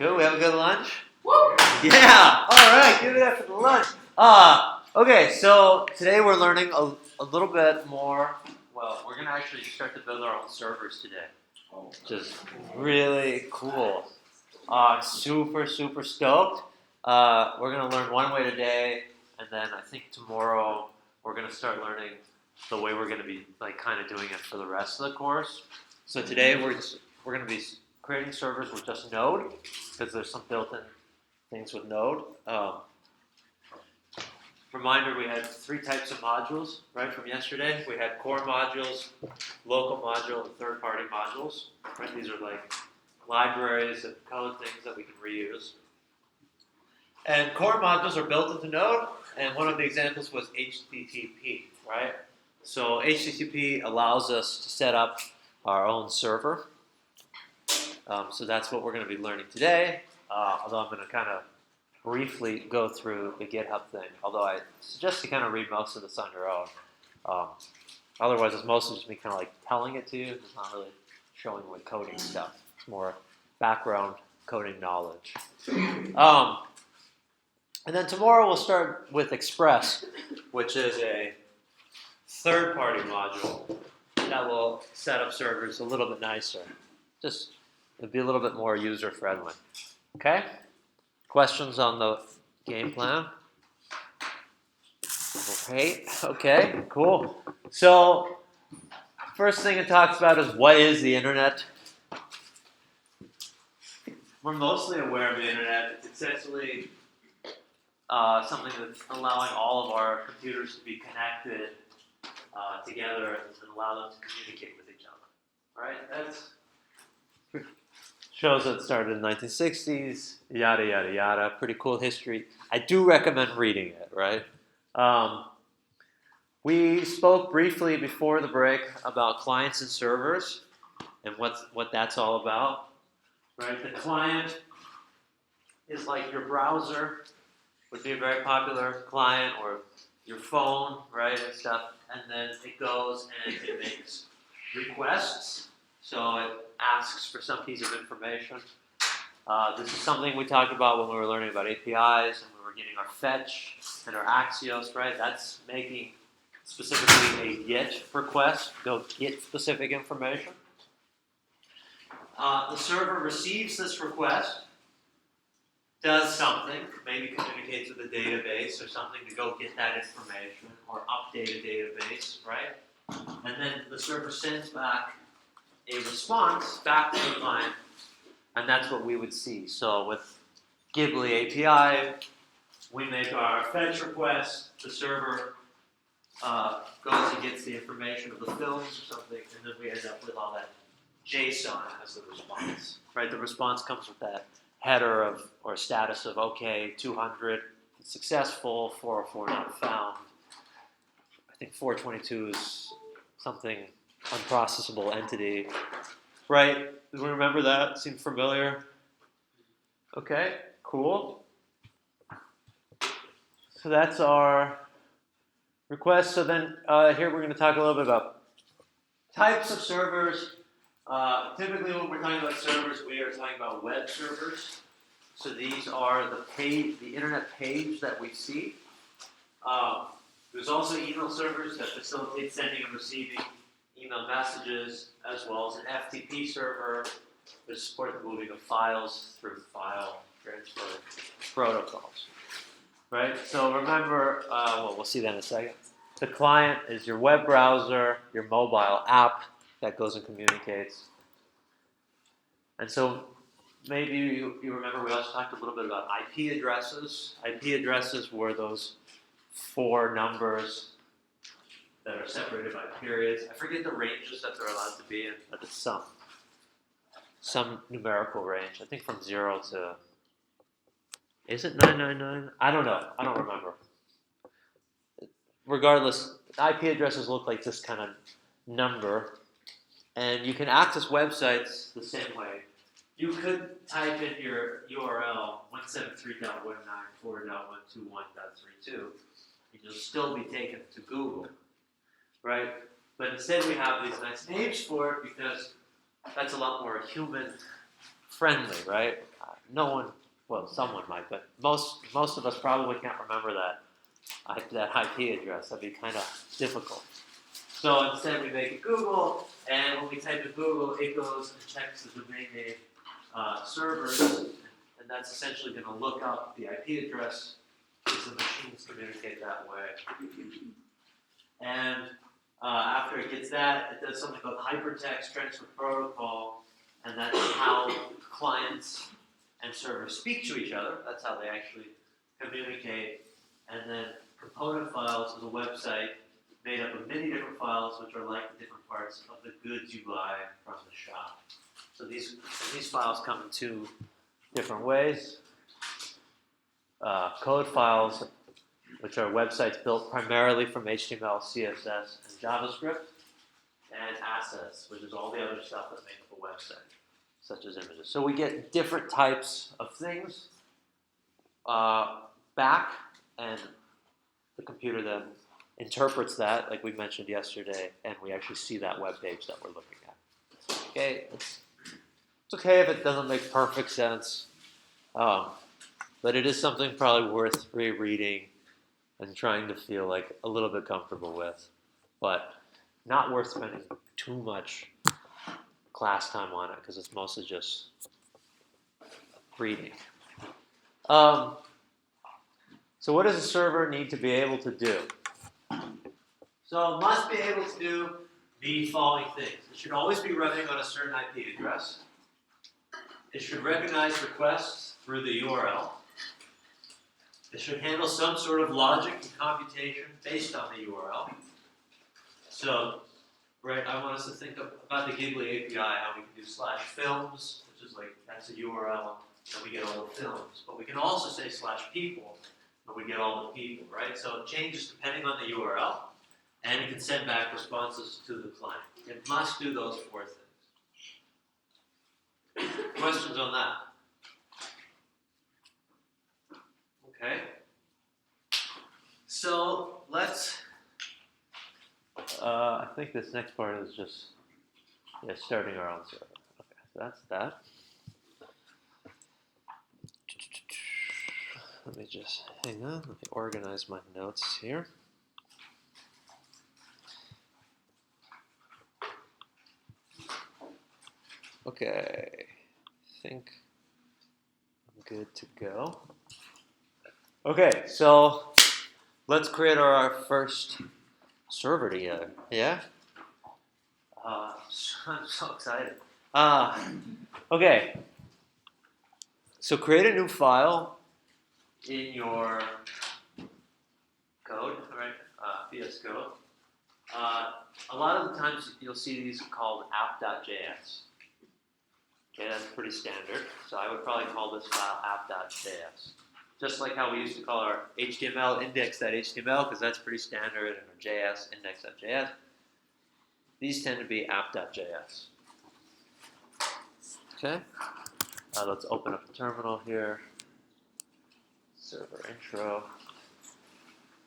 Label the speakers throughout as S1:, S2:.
S1: Good. We have a good lunch. Woo! Yeah. All right. Give it up for the lunch. Okay. So today we're learning a little bit more. Well, we're gonna actually start to build our own servers today, which is really cool. Super stoked. We're gonna learn one way today, and then I think tomorrow we're gonna start learning the way we're gonna be kind of doing it for the rest of the course. So today we're gonna be creating servers with just Node, because there's some built-in things with Node. Reminder, we had 3 types of modules, right, from yesterday. We had core modules, local module, and third-party modules. Right? These are like libraries of code things that we can reuse. And core modules are built into Node, and one of the examples was HTTP, right? So HTTP allows us to set up our own server. So that's what we're going to be learning today, although I'm going to kind of briefly go through the GitHub thing, although I suggest you kind of read most of this on your own. Otherwise, it's mostly just me kind of like telling it to you. It's not really showing like coding stuff. It's more background coding knowledge. And then tomorrow we'll start with Express, which is a third-party module that will set up servers a little bit nicer. Just it'll be a little bit more user-friendly. Okay? Questions on the game plan? Okay, cool. So, first thing it talks about is what is the internet? We're mostly aware of the internet. It's essentially something that's allowing all of our computers to be connected together and allow them to communicate with each other. Right? That's shows that it started in the 1960s, yada, yada, yada. Pretty cool history. I do recommend reading it, right? We spoke briefly before the break about clients and servers and what that's all about, right? The client is like your browser, would be a very popular client, or your phone, right, and stuff. And then it goes and it makes requests. So it asks for some piece of information. This is something we talked about when we were learning about APIs and we were getting our fetch and our Axios, right? That's making specifically a GET request, go get specific information. The server receives this request, does something, maybe communicates with a database or something to go get that information or update a database, right? And then the server sends back a response back to the client, and that's what we would see. So with Ghibli API, we make our fetch request, the server goes and gets the information of the films or something, and then we end up with all that JSON as the response. Right? The response comes with that header of or status of OK, 200 successful, 404 not found. I think 422 is something unprocessable entity. Right? Do we remember that? Seem familiar? Okay, cool. So that's our request. So then here we're going to talk a little bit about types of servers. Typically when we're talking about servers, we are talking about web servers. So these are the internet page that we see. There's also email servers that facilitate sending and receiving email messages, as well as an FTP server that supports the moving of files through file transfer protocols. Right? So remember, we'll see that in a second. The client is your web browser, your mobile app that goes and communicates. And so maybe you remember we also talked a little bit about IP addresses. IP addresses were those 4 numbers that are separated by periods. I forget the ranges that they're allowed to be in, but it's some numerical range. I think from 0 to, is it 999? I don't know. I don't remember. Regardless, IP addresses look like this kind of number, and you can access websites the same way. You could type in your URL 173.194.121.32, and you'll still be taken to Google. Right? But instead we have these nice names for it because that's a lot more human friendly, right? no one, well, someone might, but most of us probably can't remember that IP address. That'd be kind of difficult. So instead, we make it Google, and when we type in Google, it goes and checks the domain name servers, and that's essentially going to look up the IP address because the machines communicate that way. And after it gets that, it does something called hypertext transfer protocol, and that's how clients and servers speak to each other. That's how they actually communicate. And then component files is a website made up of many different files, which are like the different parts of the goods you buy from the shop. So these files come in two different ways. Code files, which are websites built primarily from HTML, CSS, and JavaScript, and assets, which is all the other stuff that makes up a website, such as images. So we get different types of things back, and the computer then interprets that, like we mentioned yesterday, and we actually see that web page that we're looking at. Okay, it's okay if it doesn't make perfect sense, but it is something probably worth rereading and trying to feel like a little bit comfortable with, but not worth spending too much class time on it because it's mostly just reading. So what does a server need to be able to do? So it must be able to do the following things. It should always be running on a certain IP address. It should recognize requests through the URL. It should handle some sort of logic and computation based on the URL. So, right, I want us to think about the Ghibli API, how we can do /films, which is like, that's a URL, and we get all the films. But we can also say /people, and we get all the people, right? So it changes depending on the URL, and it can send back responses to the client. It must do those four things. Questions on that? Okay. So let's, I think this next part is just starting our own server. Okay, so that's that. Let me just, hang on, let me organize my notes here. Okay, I think I'm good to go. Okay, so let's create our first server together. Yeah? I'm so excited. Okay, so create a new file in your code, right? VS Code. A lot of the times you'll see these called app.js. Okay, that's pretty standard. So I would probably call this file app.js. Just like how we used to call our HTML index.html, because that's pretty standard, and our JS index.js. These tend to be app.js. Okay, let's open up the terminal here. Server intro.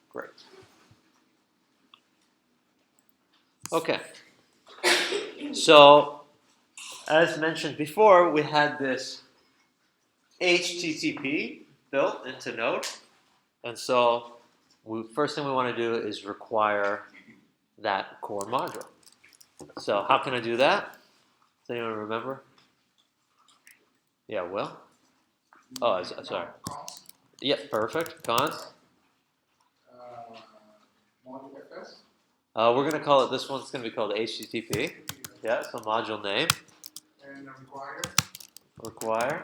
S1: Great. Okay. So, as mentioned before, we had this HTTP built into Node. And so, first thing we want to do is require that core module. So, how can I do that? Does anyone remember? Yeah, Will? Oh, sorry. Yep, perfect. Cons?
S2: Module FS.
S1: We're going to call it, this one's going to be called HTTP. Yeah, so module name.
S2: And require.
S1: Require.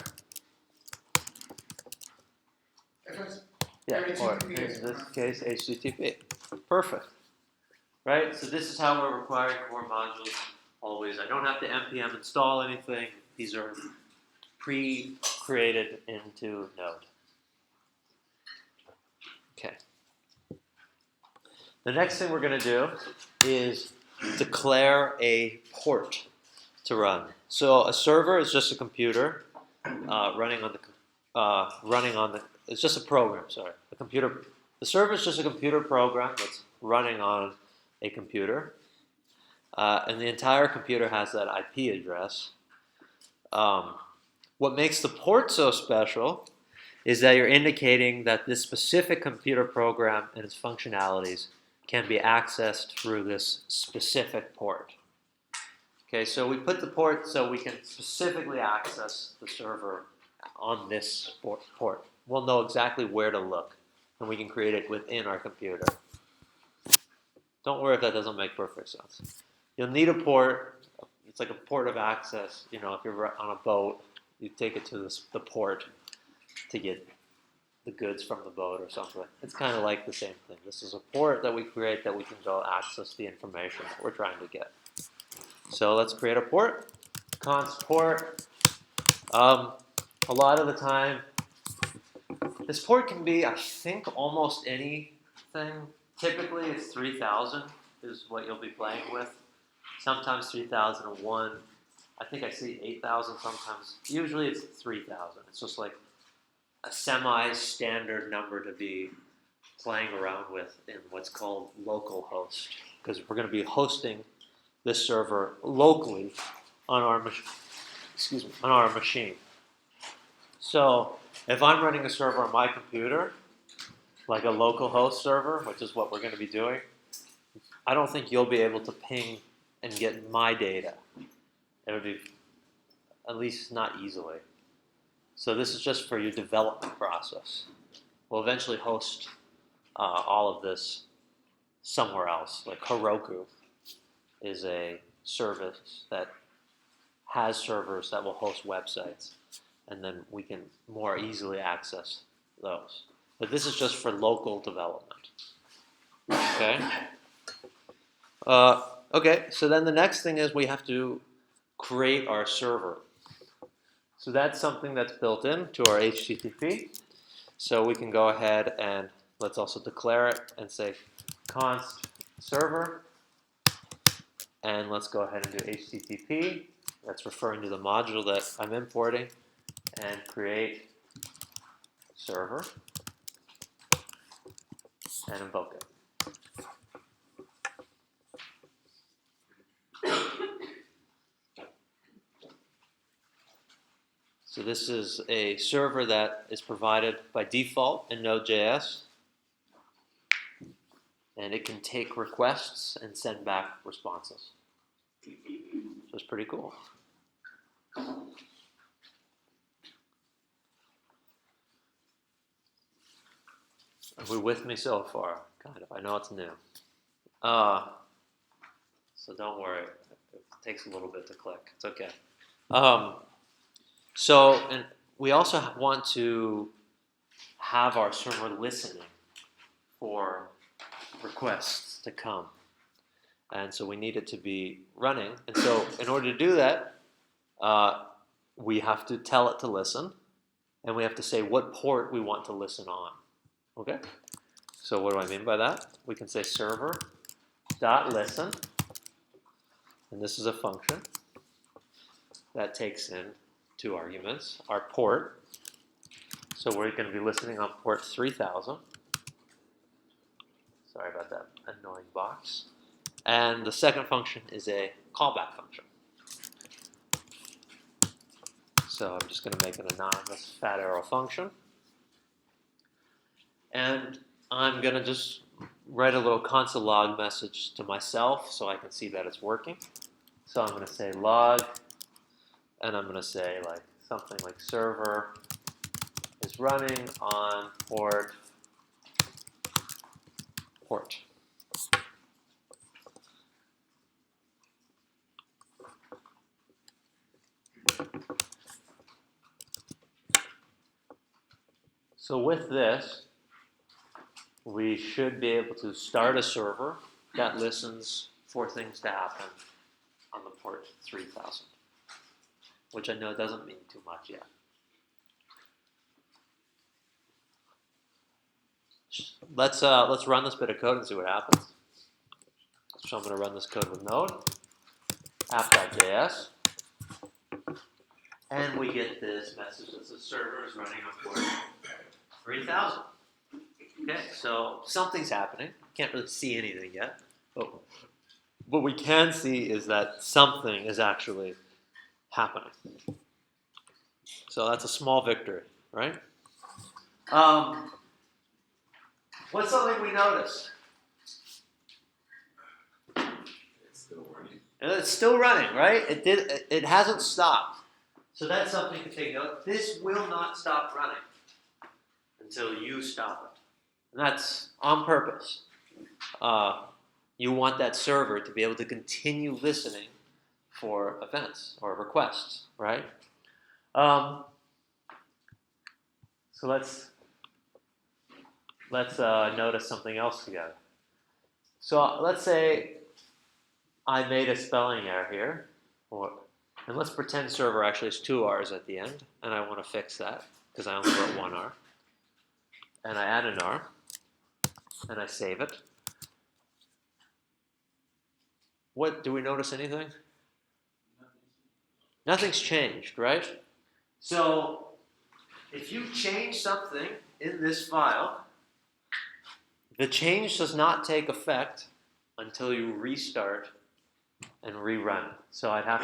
S2: FS.
S1: Yeah, or in this case, HTTP. Perfect. Right, so this is how we're requiring core modules always. I don't have to npm install anything. These are pre-created into Node. Okay. The next thing we're going to do is declare a port to run. So a server is just a computer running on the it's just a program. Sorry, the server is just a computer program that's running on a computer, and the entire computer has that IP address. What makes the port so special is that you're indicating that this specific computer program and its functionalities can be accessed through this specific port. Okay, so we put the port so we can specifically access the server on this port. We'll know exactly where to look, and we can create it within our computer. Don't worry if that doesn't make perfect sense. You'll need a port. It's like a port of access. You know, if you're on a boat, you take it to the port to get the goods from the boat or something. It's kind of like the same thing. This is a port that we create that we can go access the information that we're trying to get. So let's create a port. Const port. A lot of the time, this port can be, I think, almost anything. Typically, it's 3000 is what you'll be playing with. Sometimes 3001. I think I see 8000 sometimes. Usually it's 3000. It's just like a semi-standard number to be playing around with in what's called localhost, because we're going to be hosting this server locally on our machine. So if I'm running a server on my computer, like a localhost server, which is what we're going to be doing, I don't think you'll be able to ping and get my data. It would be, at least not easily. So this is just for your development process. We'll eventually host all of this somewhere else. Like Heroku is a service that has servers that will host websites, and then we can more easily access those. But this is just for local development. Okay. Okay. So then the next thing is we have to create our server. So that's something that's built into our HTTP. So we can go ahead and let's also declare it and say const server. And let's go ahead and do HTTP. That's referring to the module that I'm importing. And create server. And invoke it. So this is a server that is provided by default in Node.js. And it can take requests and send back responses. So it's pretty cool. Are we with me so far? Kind of. I know it's new. So don't worry. It takes a little bit to click. It's okay. And we also want to have our server listening for requests to come. And so we need it to be running. And so in order to do that, we have to tell it to listen. And we have to say what port we want to listen on. Okay? So what do I mean by that? We can say server.listen. And this is a function that takes in 2 arguments. Our port. So we're going to be listening on port 3000. Sorry about that annoying box. And the second function is a callback function. So I'm just going to make an anonymous fat arrow function. And I'm going to just write a little console log message to myself so I can see that it's working. So I'm going to say log, and I'm going to say like something like server is running on port. So with this, we should be able to start a server that listens for things to happen on the port 3000, which I know doesn't mean too much yet. Let's run this bit of code and see what happens. So I'm going to run this code with Node, app.js, and we get this message that says server is running on port 3000. Okay, so something's happening. Can't really see anything yet, but what we can see is that something is actually happening. So that's a small victory, right? What's something we noticed?
S3: It's still running.
S1: And it's still running, right? It hasn't stopped. So that's something to take note. This will not stop running until you stop it. And that's on purpose. You want that server to be able to continue listening for events or requests, right? So let's notice something else together. So let's say I made a spelling error here, and let's pretend server actually has 2 R's at the end, and I want to fix that because I only wrote 1 R. And I add an R, and I save it. What, do we notice anything? Nothing's changed, right? So if you change something in this file, the change does not take effect until you restart and rerun it. So I'd have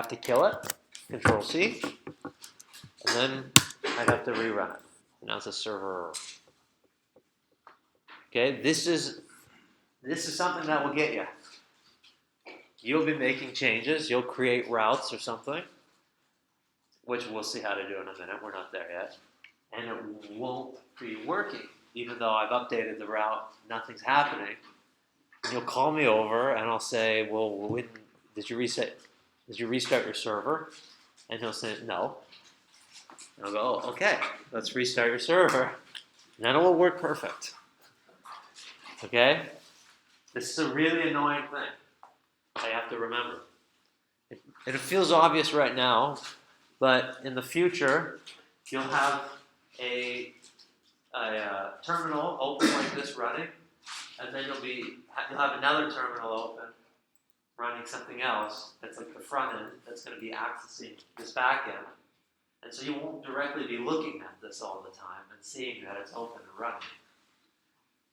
S1: to kill it, Control C, and then I'd have to rerun it. Now it's a server error. Okay, this is something that will get you. You'll be making changes. You'll create routes or something, which we'll see how to do in a minute. We're not there yet. And it won't be working. Even though I've updated the route, nothing's happening. And you'll call me over and I'll say, well, did you restart your server? And he'll say, no. And I'll go, oh, okay, let's restart your server. And then it will work perfect. Okay? This is a really annoying thing. I have to remember. It feels obvious right now, but in the future, you'll have a terminal open like this running, and then you'll have another terminal open running something else that's like the front end that's going to be accessing this back end. And so you won't directly be looking at this all the time and seeing that it's open and running.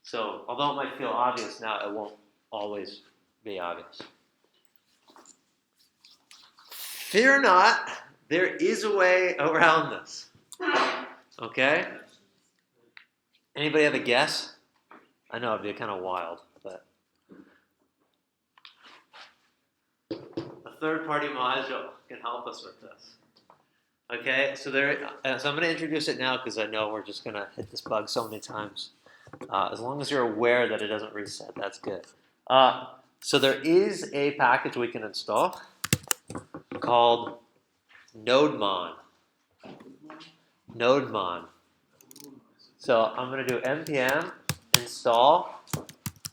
S1: So although it might feel obvious now, it won't always be obvious. Fear not, there is a way around this. Okay? Anybody have a guess? I know it'd be kind of wild, but a third-party module can help us with this. Okay, so I'm going to introduce it now because I know we're just going to hit this bug so many times. As long as you're aware that it doesn't reset, that's good. So there is a package we can install called NodeMon. NodeMon. So I'm going to do npm install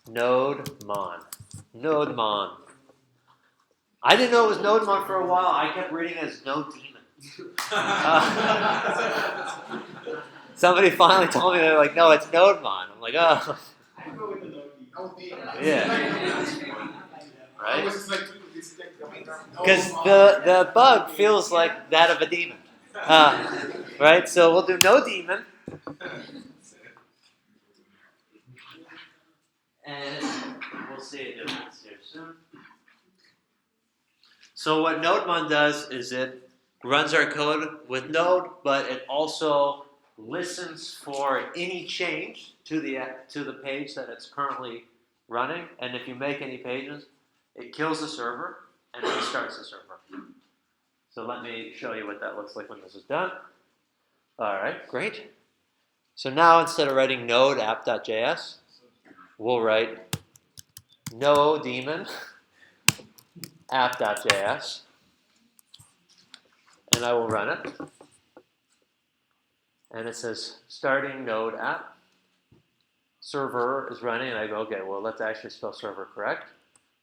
S1: NodeMon. NodeMon. I didn't know it was NodeMon for a while. I kept reading it as NodeDemon. Somebody finally told me, they're like, no, it's NodeMon. I'm like, oh.
S2: I go with the NodeDemon.
S1: Yeah.
S2: I
S1: Right?
S2: was just like,
S1: Because the bug feels like that of a demon. Right? So we'll do NodeDemon. And we'll see a difference here soon. So what NodeMon does is it runs our code with Node, but it also listens for any change to the page that it's currently running. And if you make any pages, it kills the server and restarts the server. So let me show you what that looks like when this is done. All right, great. So now instead of writing node app.js, we'll write NoDemon app.js, and I will run it. And it says starting node app. Server is running, and I go, okay, well, let's actually spell server correct.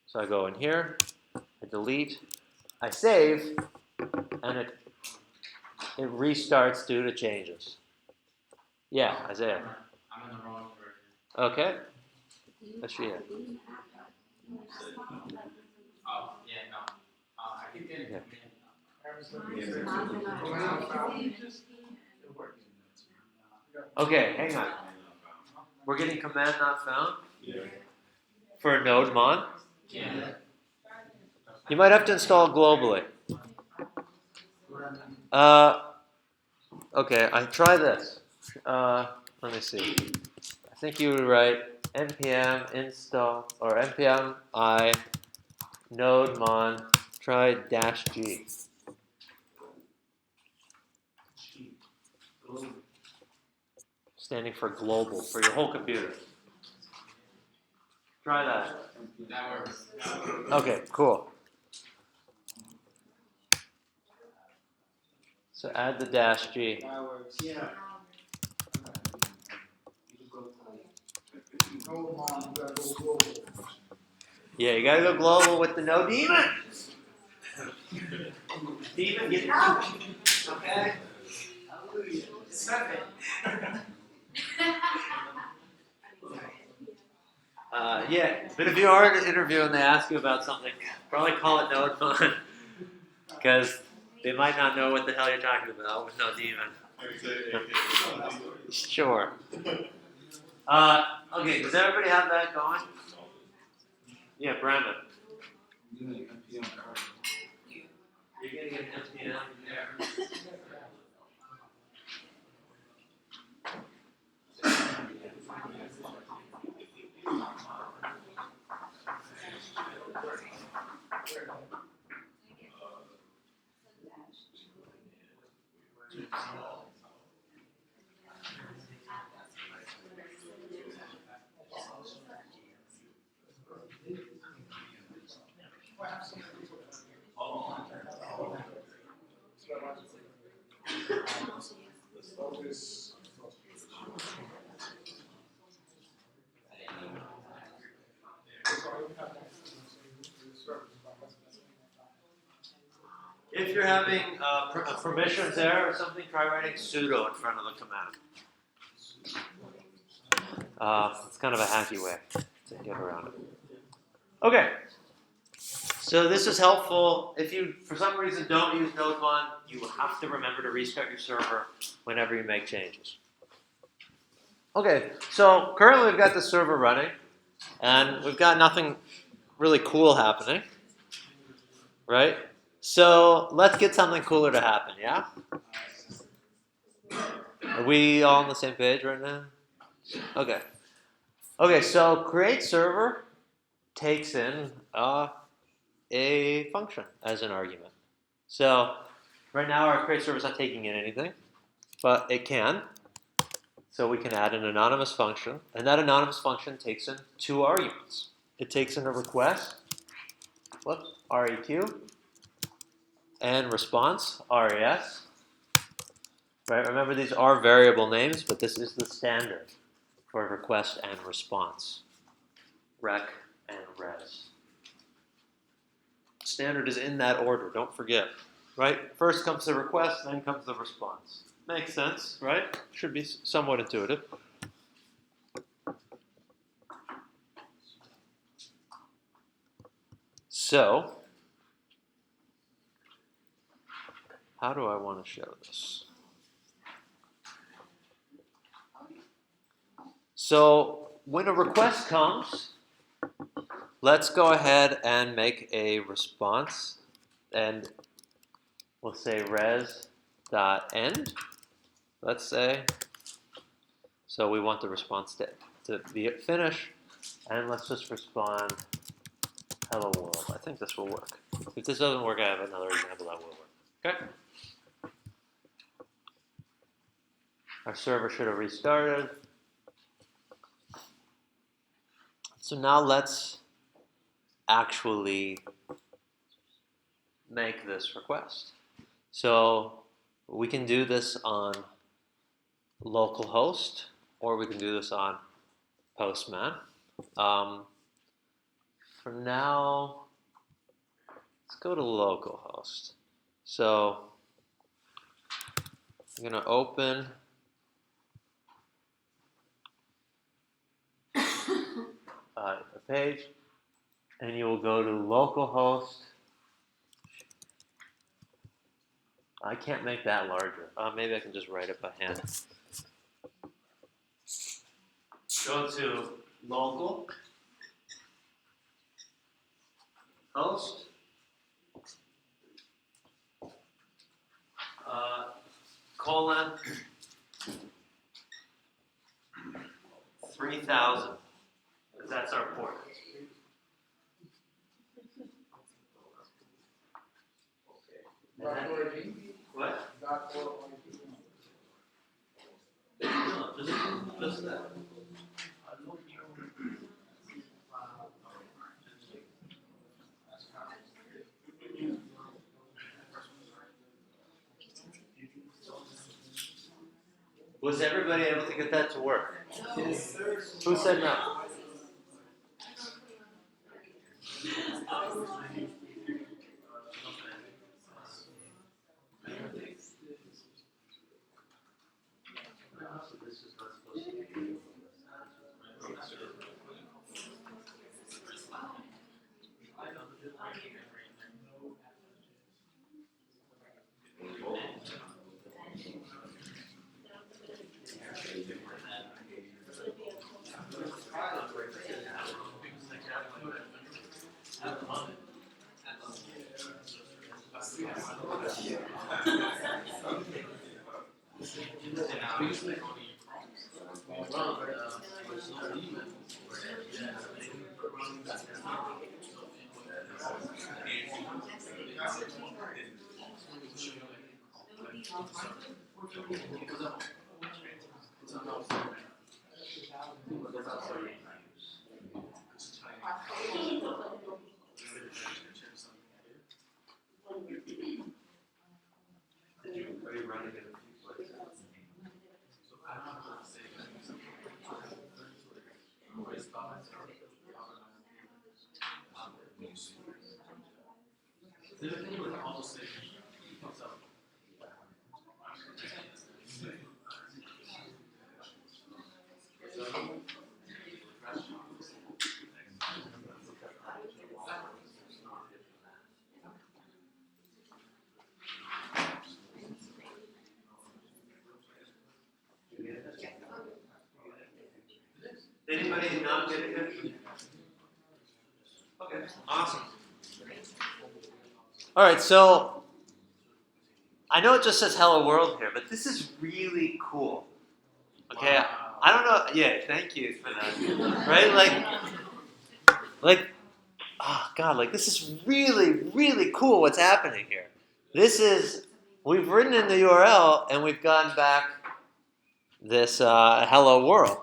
S1: So I go in here, I delete, I save, and it restarts due to changes. Yeah, Isaiah.
S3: I'm in the wrong version.
S1: Okay. Let's see it.
S3: Oh, yeah, no. I keep getting
S1: Yeah. Okay, hang on. We're getting command not found for NodeMon.
S3: Yeah.
S1: You might have to install it globally. Okay, I try this. Let me see. I think you would write npm install or npm I node mon try -g. Standing for global for your whole computer. Try that.
S3: That works.
S1: Okay, cool. So add the -g.
S2: That works, yeah. No, Mom, you gotta go global.
S1: Yeah, you gotta go global with the no demon. Demon, get out. Okay. Hallelujah. Stop it. Yeah, but if you are in an interview and they ask you about something, probably call it node fun, because they might not know what the hell you're talking about with no demon. Sure. Okay, does everybody have that going? Yeah, Brandon. You're getting an NPM there. If you're having a permissions error or something, try writing sudo in front of the command. It's kind of a hacky way to get around it. Okay, so this is helpful. If you, for some reason, don't use Node 1, you have to remember to restart your server whenever you make changes. Okay, so currently we've got the server running, and we've got nothing really cool happening, right? So let's get something cooler to happen, yeah? Are we all on the same page right now? Okay. Okay, so create server takes in a function as an argument. So right now our create server is not taking in anything, but it can. So we can add an anonymous function, and that anonymous function takes in two arguments. It takes in a request, REQ, and response, RES. Right? Remember, these are variable names, but this is the standard for request and response, rec and res. Standard is in that order. Don't forget. Right? First comes the request, then comes the response. Makes sense, right? Should be somewhat intuitive. So, how do I want to show this? So, when a request comes, let's go ahead and make a response, and we'll say res.end, let's say. So we want the response to be at finish, and let's just respond hello world. I think this will work. If this doesn't work, I have another example that will work. Okay? Our server should have restarted. So now let's actually make this request. So we can do this on localhost, or we can do this on Postman. For now, let's go to localhost. So I'm going to open a page, and you will go to localhost. I can't make that larger. Maybe I can just write it by hand. Go to local host. colon 3000. That's our port. What? No, just that. Was everybody able to get that to work?
S2: Yes, sir.
S1: Who said no? Are you running it a few places? Anybody not get it yet? Okay, awesome. All right, so I know it just says "Hello World" here, but this is really cool. Okay, I don't know. Yeah, thank you for that. Right, oh God, like this is really, really cool. What's happening here? This is we've written in the URL and we've gotten back this "Hello World."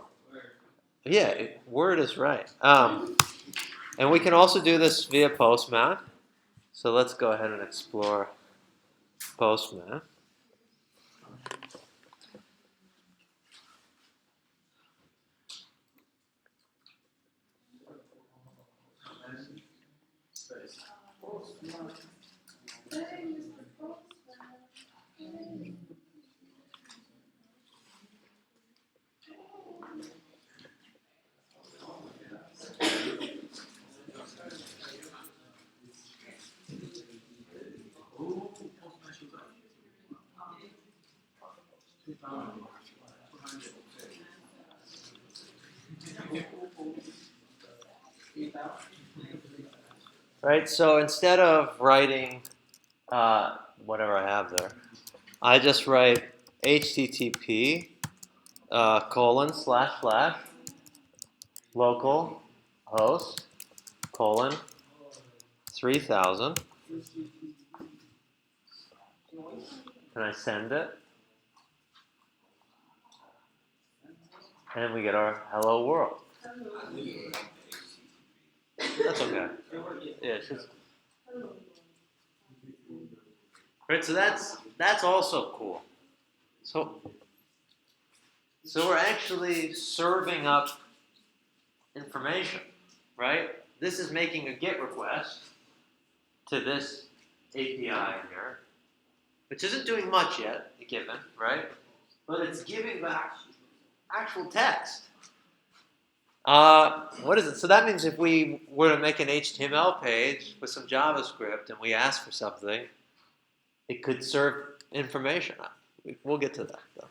S1: Yeah, Word is right. And we can also do this via Postman. So let's go ahead and explore Postman. Right, so instead of writing whatever I have there, I just write HTTP colon / local host colon 3000. And I send it. And we get our hello world. That's okay. Yeah, it's just right. So that's also cool. So we're actually serving up information, right? This is making a GET request to this API here, which isn't doing much yet, given, right? But it's giving back actual text. What is it? So that means if we were to make an HTML page with some JavaScript and we ask for something, it could serve information. We'll get to that though.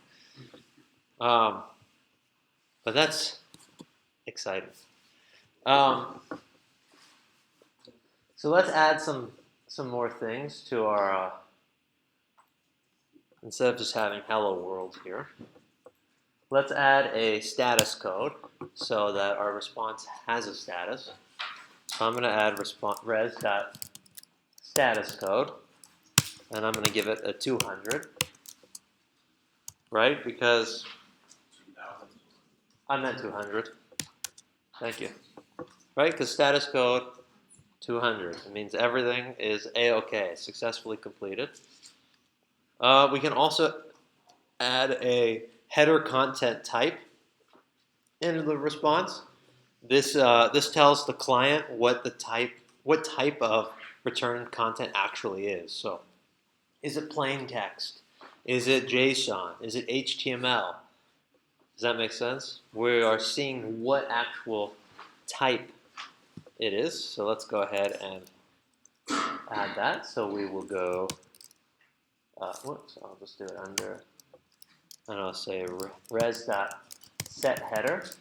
S1: But that's exciting. So let's add some more things to our instead of just having hello world here, let's add a status code so that our response has a status. So I'm going to add res.status code, and I'm going to give it a 200, right? Because I meant 200. Thank you. Right? Because status code 200. It means everything is A-OK, successfully completed. We can also add a header content type into the response. This tells the client what type of return content actually is. So, is it plain text? Is it JSON? Is it HTML? Does that make sense? We are seeing what actual type it is. So let's go ahead and add that. So we will go. Whoops! I'll just do it under. And I'll say res.setHeader.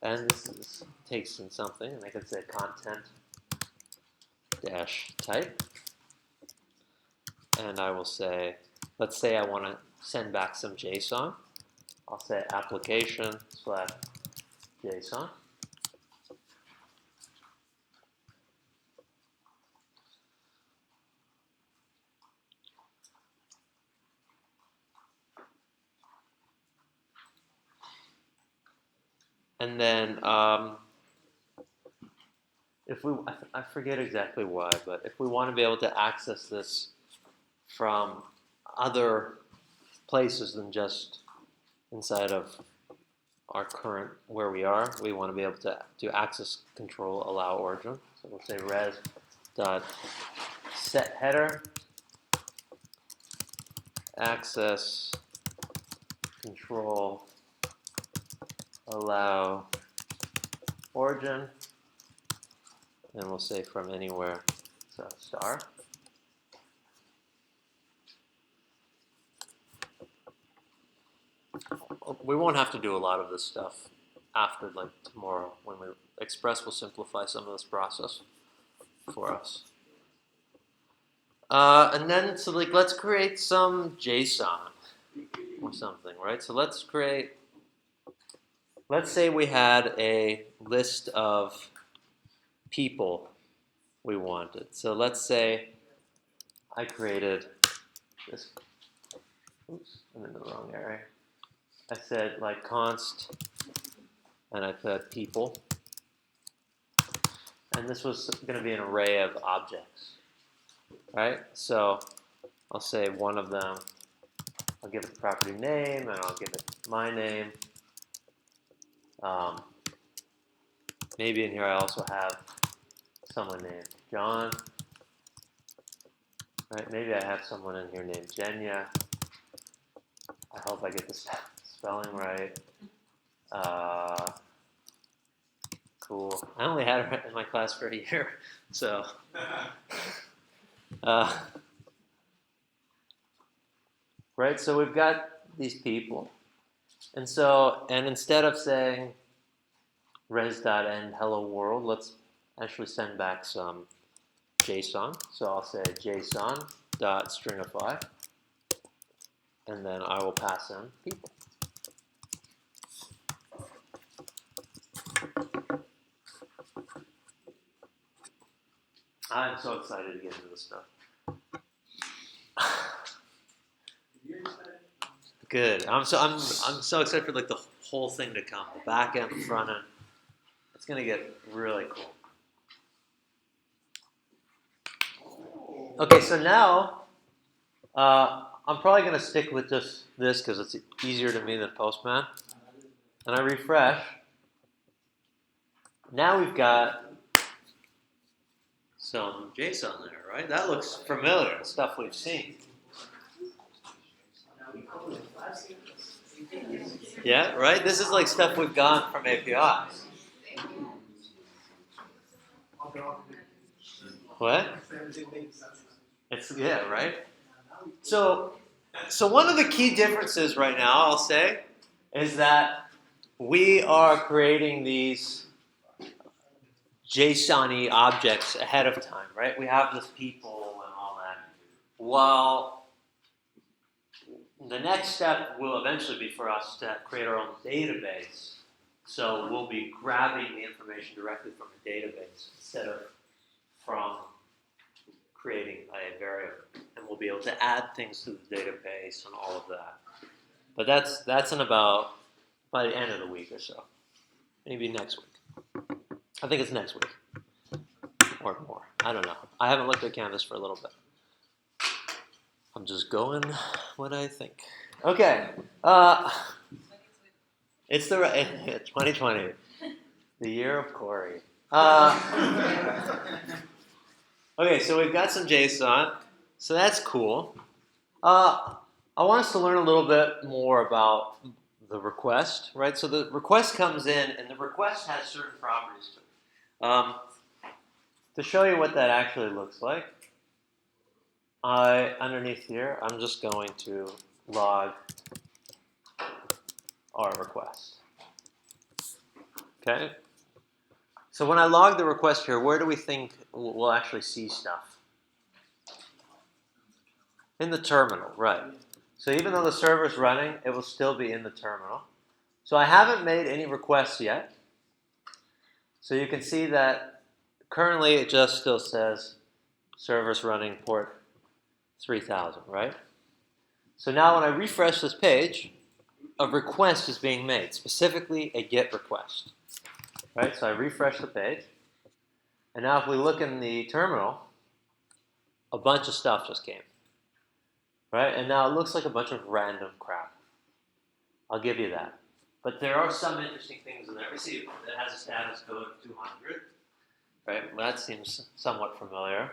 S1: And this takes in something, and I can say content dash type. And I will say, let's say I want to send back some JSON. I'll say application/JSON. And then if I forget exactly why, but if we want to be able to access this from other places than just inside of our current where we are, we want to be able to do access control allow origin. So we'll say res.setHeader access control allow origin, and we'll say from anywhere, so star. We won't have to do a lot of this stuff after like tomorrow when Express will simplify some of this process for us. And then so like let's create some JSON or something, right? So let's say we had a list of people we wanted. So let's say I created this. Oops, I'm in the wrong area. I said like const, and I put people. And this was going to be an array of objects, right? So I'll say one of them, I'll give it the property name, and I'll give it my name. Maybe in here I also have someone named John. Right? Maybe I have someone in here named Jenya. I hope I get the spelling right. Cool. I only had her in my class for a year, so. Right, so we've got these people. And instead of saying res.end hello world, let's actually send back some JSON. So I'll say JSON.stringify, and then I will pass in people. I'm so excited to get into this stuff. Good. I'm so excited for like the whole thing to come. The back end, the front end. It's gonna get really cool. Okay, so now I'm probably gonna stick with just this because it's easier to me than Postman. And I refresh. Now we've got some JSON there, right? That looks familiar. Stuff we've seen. Yeah, right? This is like stuff we've gotten from APIs. What? Yeah, right? So one of the key differences right now, I'll say, is that we are creating these JSON-y objects ahead of time, right? We have this people and all that. While the next step will eventually be for us to create our own database. So we'll be grabbing the information directly from the database instead of from creating a variable. And we'll be able to add things to the database and all of that. But that's in about by the end of the week or so. Maybe next week. I think it's next week. Or more. I don't know. I haven't looked at Canvas for a little bit. I'm just going what I think. Okay. It's 2020, the year of Corey. Okay, so we've got some JSON, so that's cool. I want us to learn a little bit more about the request, right? So the request comes in, and the request has certain properties to it. To show you what that actually looks like, underneath here, I'm just going to log our request. Okay? So when I log the request here, where do we think we'll actually see stuff? In the terminal, right. So even though the server's running, it will still be in the terminal. So I haven't made any requests yet. So you can see that currently it just still says server's running port 3000, right? So now when I refresh this page, a request is being made, specifically a GET request. Right? So I refresh the page. And now if we look in the terminal, a bunch of stuff just came. Right? And now it looks like a bunch of random crap. I'll give you that. But there are some interesting things in there. We see it has a status code of 200. Right? Well, that seems somewhat familiar.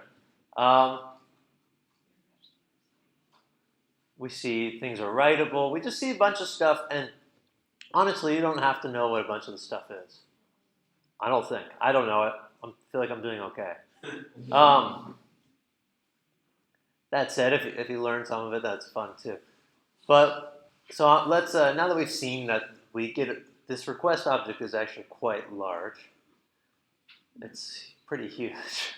S1: We see things are writable. We just see a bunch of stuff. And honestly, you don't have to know what a bunch of the stuff is. I don't think. I don't know it. I feel like I'm doing okay. That said, if you learn some of it, that's fun too. But so let's now that we've seen that we get this request object is actually quite large. It's pretty huge.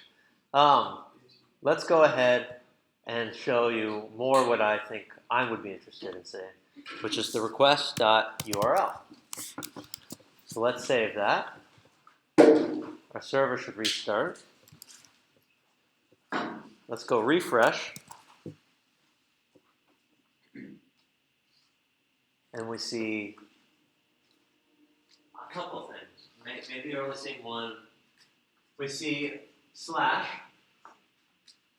S1: Let's go ahead and show you more what I think I would be interested in seeing, which is the request.url. So let's save that. Our server should restart. Let's go refresh. And we see a couple things. Maybe you're only seeing one. We see slash,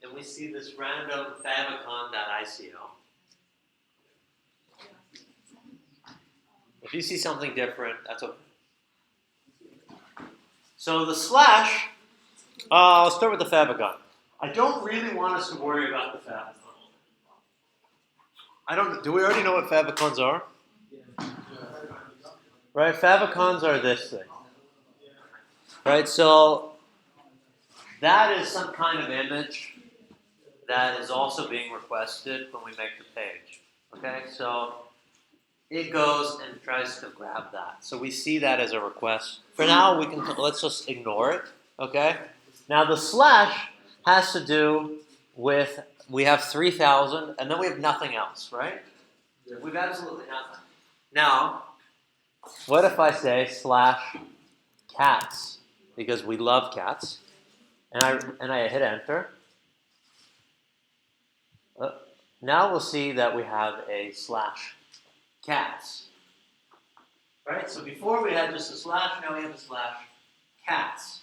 S1: and we see this random favicon.ico. If you see something different, that's okay. So the slash, I'll start with the favicon. I don't really want us to worry about the favicon. Do we already know what favicons are? Right, favicons are this thing. Right, so that is some kind of image that is also being requested when we make the page. Okay, so it goes and tries to grab that. So we see that as a request. For now, let's just ignore it. Okay. Now the slash has to do with we have 3,000 and then we have nothing else, right? We've absolutely nothing. Now, what if I say slash cats because we love cats, and I hit enter? Now we'll see that we have a slash cats. Right? So before we had just a slash, now we have a slash cats.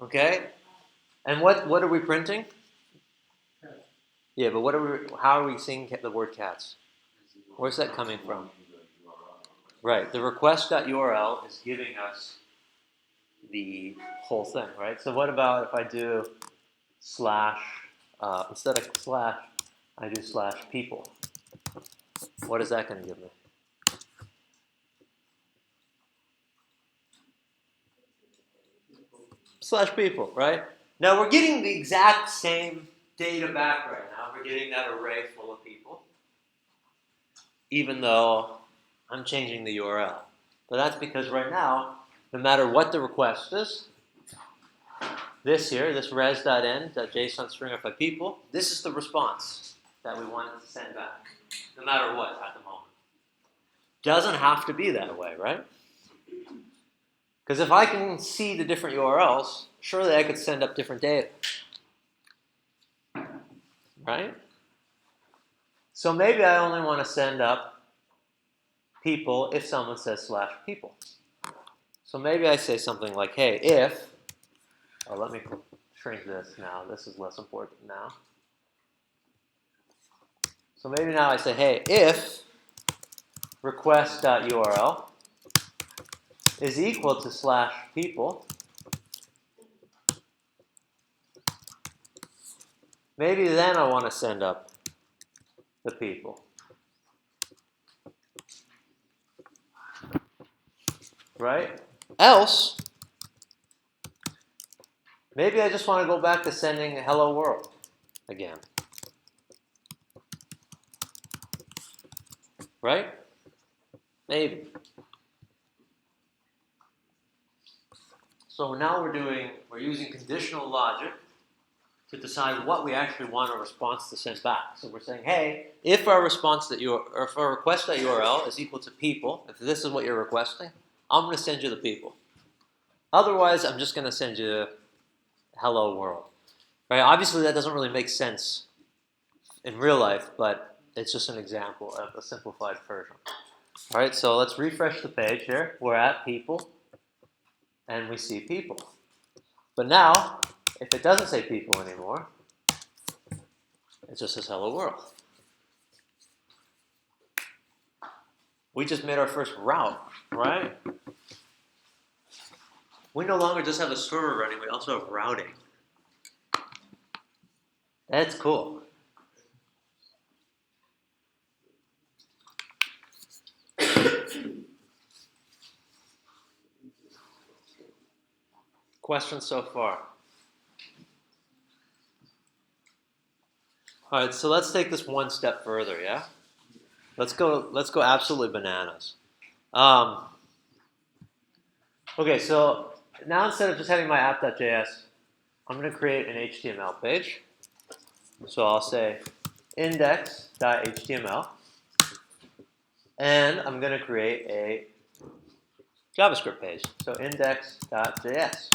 S1: Okay? And what are we printing? Yeah, but how are we seeing the word cats? Where's that coming from? Right, the request.url is giving us the whole thing, right? So what about if I do slash, instead of slash, I do slash people? What is that going to give me? Slash people, right? Now we're getting the exact same data back right now. We're getting that array full of people, even though I'm changing the URL. But that's because right now, no matter what the request is, this here, this res.end.json string of people, this is the response. that we want it to send back, no matter what at the moment. Doesn't have to be that way, right? Because if I can see the different URLs, surely I could send up different data. Right? So maybe I only want to send up people if someone says /people. So maybe I say something like, hey, if, oh, let me shrink this now. This is less important now. So maybe now I say, hey, if request.url is equal to /people, maybe then I want to send up the people. Right? Else, maybe I just want to go back to sending hello world again. Right? Maybe. So now we're using conditional logic to decide what we actually want our response to send back. So we're saying, hey, if our if our request.url is equal to people, if this is what you're requesting, I'm going to send you the people. Otherwise, I'm just going to send you hello world. Right? Obviously, that doesn't really make sense in real life, but it's just an example of a simplified version. All right, so let's refresh the page here. We're at people, and we see people. But now, if it doesn't say people anymore, it just says hello world. We just made our first route, right? We no longer just have a server running, we also have routing. That's cool. Questions so far? All right, so let's take this one step further, yeah? Let's go absolutely bananas. Okay, so now instead of just having my app.js, I'm going to create an HTML page. So I'll say index.html, and I'm going to create a JavaScript page. So index.js.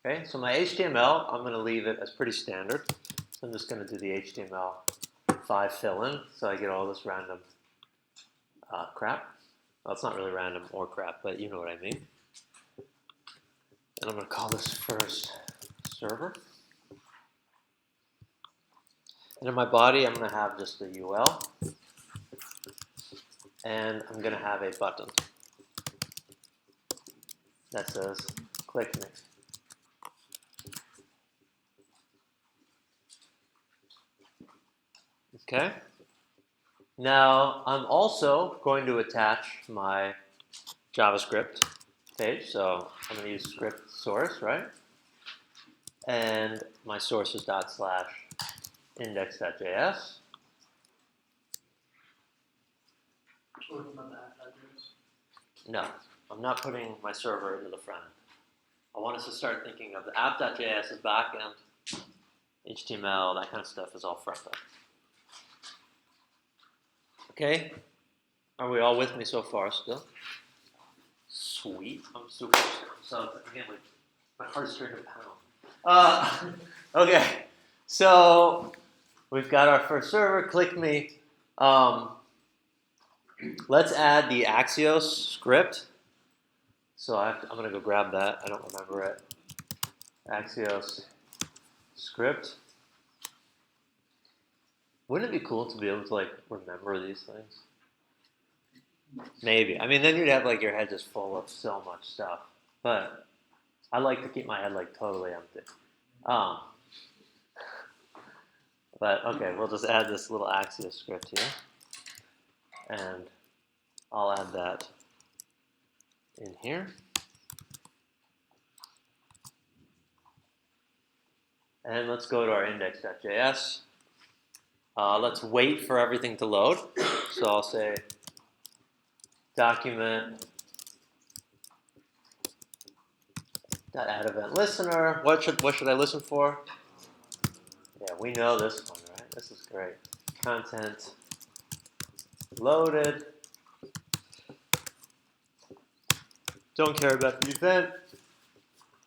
S1: Okay, so my HTML, I'm going to leave it as pretty standard. So I'm just going to do the HTML5 fill-in, so I get all this random crap. Well, it's not really random or crap, but you know what I mean. And I'm going to call this first server. And in my body, I'm going to have just the UL. And I'm going to have a button that says click me. Okay. Now, I'm also going to attach my JavaScript page. So I'm going to use script source, right? And my source is /index.js. No, I'm not putting my server into the front end. I want us to start thinking of the app.js as back end, HTML, that kind of stuff is all front end. Okay, are we all with me so far still? Sweet, I'm super so again, like, my heart's starting to pound. Okay, so we've got our first server, click me. Let's add the Axio Script. So I'm going to go grab that. I don't remember it. Axio Script. Wouldn't it be cool to be able to like remember these things? Maybe. I mean, then you'd have like your head just full of so much stuff. But I like to keep my head like totally empty. But okay, we'll just add this little Axio Script here. And I'll add that in here. And let's go to our index.js. Let's wait for everything to load. So I'll say document .add event listener. What should I listen for? Yeah, we know this one, right? This is great. Content loaded. Don't care about the event.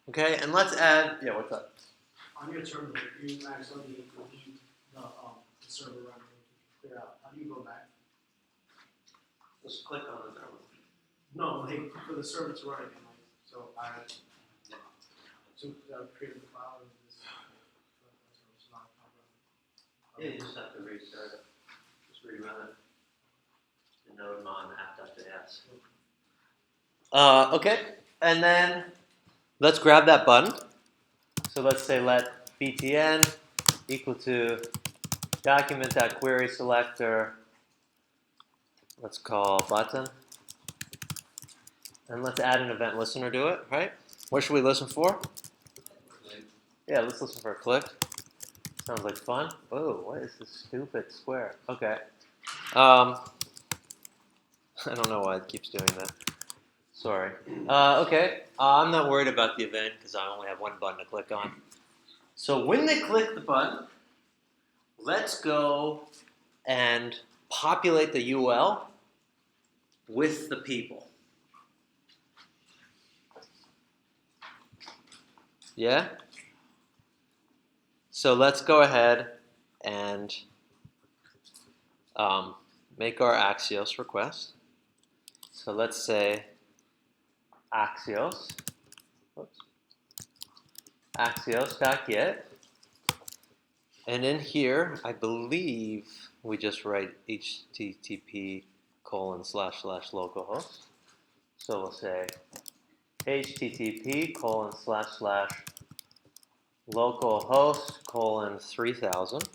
S1: Okay, and let's add, yeah, what's up?
S2: On your terminal, if you accidentally delete the server running, clear out, how do you go back?
S1: Just click on the terminal.
S2: No, like for the server to run again, like, so I created the file and this. It's not
S1: Yeah, you just have to restart it. Just rerun it. The node mon app.js. Okay, and then let's grab that button. So let's say let btn equal to document.query selector. Let's call button. And let's add an event listener to it, right? What should we listen for? Yeah, let's listen for a click. Sounds like fun. Whoa, what is this stupid square? Okay. I don't know why it keeps doing that. Sorry. Okay. I'm not worried about the event because I only have one button to click on. So when they click the button, let's go and populate the UL with the people. Yeah? So let's go ahead and make our Axios request. So let's say Axios, Axios.get, and in here, I believe we just write http://localhost. So we'll say http://localhost:3000.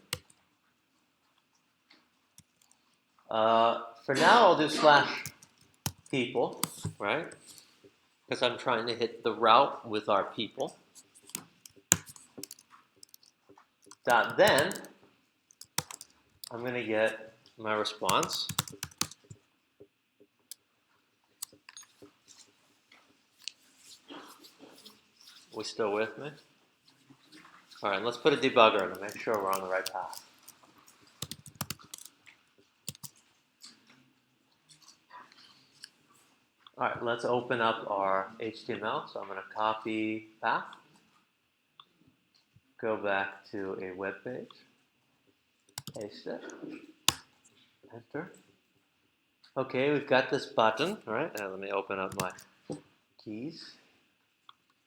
S1: For now, I'll do /people, right? Because I'm trying to hit the route with our people. Then, I'm going to get my response. We still with me? All right, let's put a debugger in to make sure we're on the right path. All right, let's open up our HTML. So I'm going to copy path, go back to a web page, paste it, enter. Okay, we've got this button. All right, now let me open up my keys.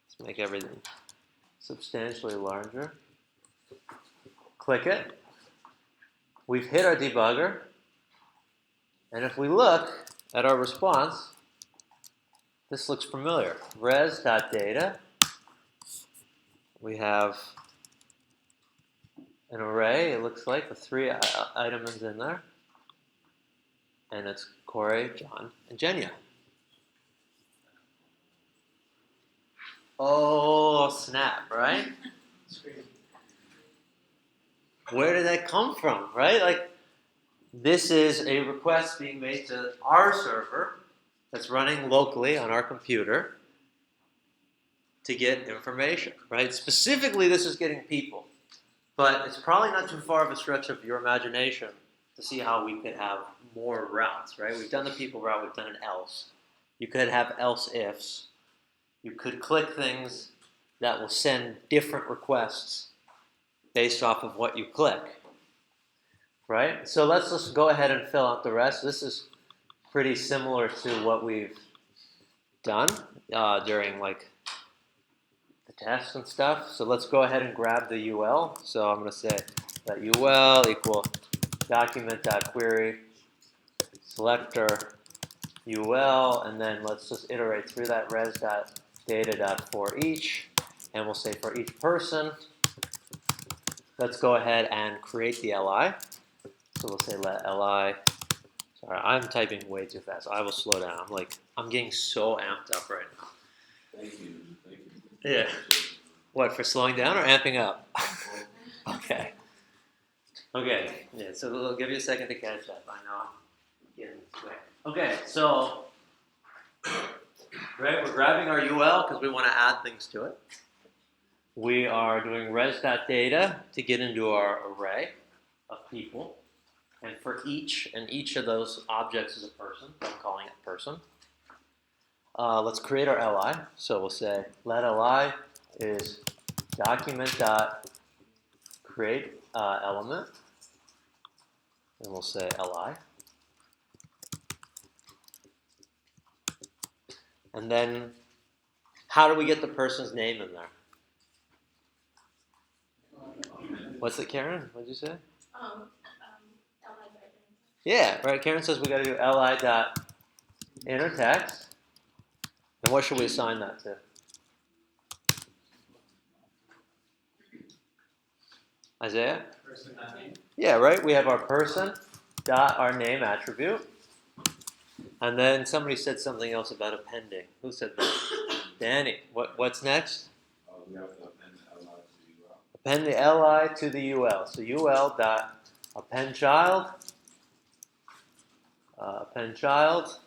S1: Let's make everything substantially larger. Click it. We've hit our debugger. And if we look at our response, this looks familiar. Res.data. We have an array, it looks like, with 3 items in there. And it's Corey, John, and Jenya. Oh, snap, right?
S2: It's crazy.
S1: Where did that come from, right? Like, this is a request being made to our server that's running locally on our computer to get information, right? Specifically, this is getting people. But it's probably not too far of a stretch of your imagination to see how we could have more routes, right? We've done the people route, we've done an else. You could have else ifs. You could click things that will send different requests based off of what you click, right? So let's just go ahead and fill out the rest. This is pretty similar to what we've done during like the tests and stuff. So let's go ahead and grab the UL. So I'm going to say that UL equal document.query selector UL, and then let's just iterate through that res.data.forEach, and we'll say for each person, let's go ahead and create the LI. So we'll say let LI. Sorry, I'm typing way too fast. I will slow down. I'm getting so amped up right now.
S4: Thank you.
S1: Yeah. What, for slowing down or amping up? Okay. Okay. Yeah. So it'll give you a second to catch up. I know. Yeah. Okay. So, right, we're grabbing our UL because we want to add things to it. we are doing res.data to get into our array of people. And for each of those objects is a person. I'm calling it person. Let's create our li. So we'll say let li is document.create element. And we'll say li. And then how do we get the person's name in there? What's it, Karen? What did you say?
S4: li.
S1: Yeah, right. Karen says we got to do li.innerText. And what should we assign that to? Isaiah?
S3: Person, that name.
S1: Yeah, right. We have our person dot our name attribute. And then somebody said something else about appending. Who said that? Danny. What's next?
S5: We have to append li to the UL.
S1: Append the li to the ul. So ul dot append child. Append child.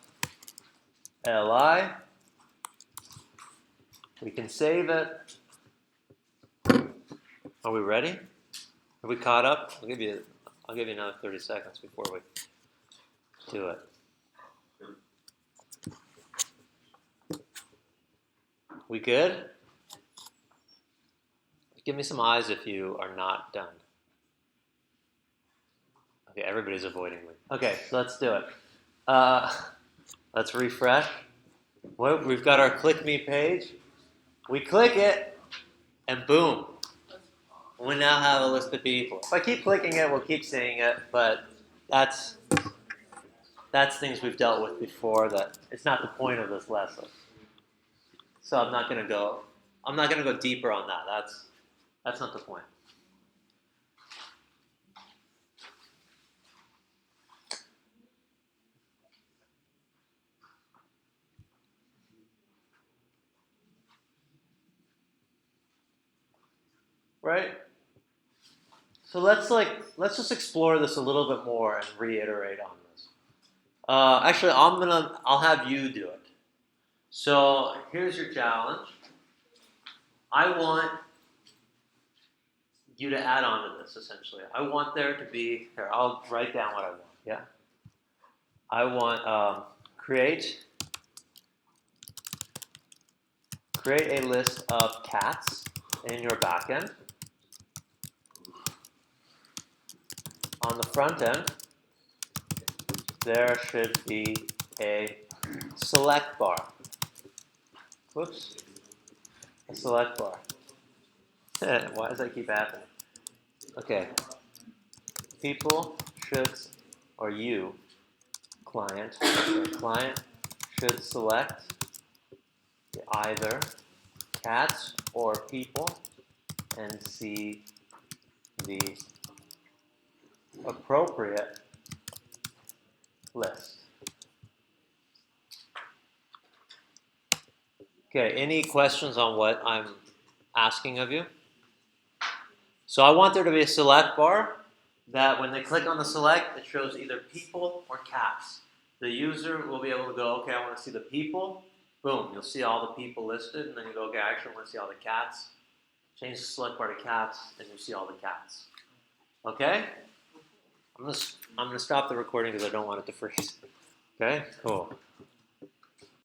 S1: Li. We can save it. Are we ready? Are we caught up? I'll give you another 30 seconds before we do it. We good? Give me some eyes if you are not done. Okay, everybody's avoiding me. Okay, so let's do it. Let's refresh. Well, we've got our click me page. We click it, and boom. We now have a list of people. If I keep clicking it, we'll keep seeing it, but that's things we've dealt with before. That it's not the point of this lesson. So I'm not gonna go deeper on that. That's not the point. Right? So let's just explore this a little bit more and reiterate on this. Actually, I'll have you do it. So here's your challenge. I want you to add on to this, essentially. I want there to be, here, I'll write down what I want, yeah? I want create a list of cats in your backend. On the front end, there should be a select bar. Whoops. A select bar. Why does that keep happening? Okay. People should, or you, client should select either cats or people and see the appropriate list. Okay, any questions on what I'm asking of you? So I want there to be a select bar that when they click on the select, it shows either people or cats. The user will be able to go, okay, I want to see the people. Boom, you'll see all the people listed, and then you go, okay, I actually want to see all the cats. Change the select bar to cats, and you see all the cats. Okay? I'm gonna stop the recording because I don't want it to freeze. Okay, cool.